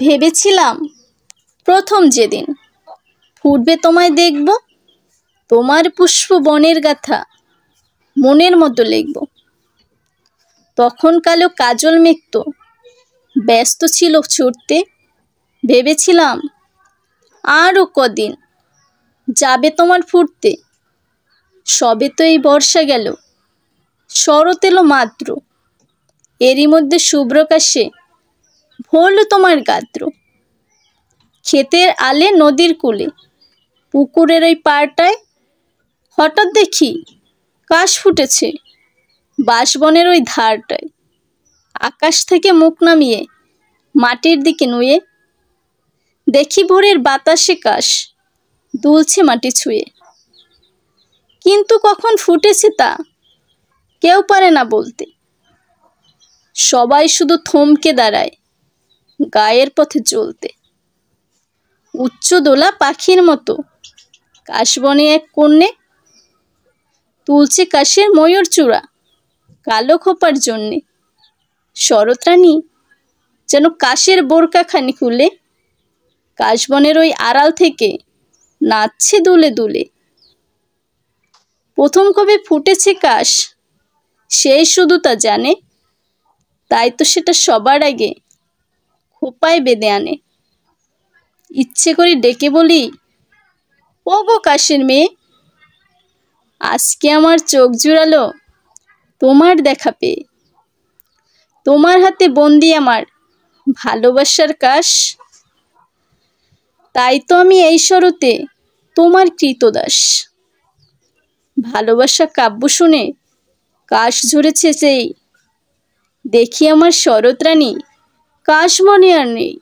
ভেবেছিলাম প্রথম যেদিন ফুটবে তোমায় দেখব, তোমার পুষ্প বনের গাথা মনের মতো লিখব। তখন কালো কাজল মেঘতো ব্যস্ত ছিল ছুটতে, ভেবেছিলাম আরও কদিন যাবে তোমার ফুটতে। সবে তো এই বর্ষা গেল, শরৎ এলো মাত্র, এরই মধ্যে শুভ্রকাশে ভরল তোমার গাত্র। ক্ষেতের আলে নদীর কূলে পুকুরের ওই পাড়টায় হঠাৎ দেখি কাশ ফুটেছে বাঁশবনের ওই ধারটায়। আকাশ থেকে মুখ নামিয়ে মাটির দিকে নুয়ে দেখি ভোরের বাতাসে কাশ দুলছে মাটি ছুঁয়ে। কিন্তু কখন ফুটেছে তা কেউ পারে না বলতে, সবাই শুধু থমকে দাঁড়ায় গায়ের পথে চলতে। উচ্চ দোলা পাখির মতো কাশবনে এক কন্যে তুলছে কাশের ময়ূর চূড়া কালো খোপার জন্যে। শরৎরানী যেন কাশের বোরকাখানি খুলে কাশবনের ওই আড়াল থেকে নাচছে দুলে দুলে। প্রথম কবে ফুটেছে কাশ সেই শুধু তা জানে, তাই তো সেটা সবার আগে খোপায় বেঁধে আনে। ইচ্ছে করে ডেকে বলি, ও গো কাশের মেয়ে, আজকে আমার চোখ জুড়ালো তোমার দেখা পেয়ে। তোমার হাতে বন্দি আমার ভালোবাসার কাশ, তাই তো আমি এই শরতে তোমার কৃতদাস। ভালোবাসা কাব্য শুনে কাশ ঝরেছে যেই, দেখি আমার শরৎরানী কাশ মনে আর নেই।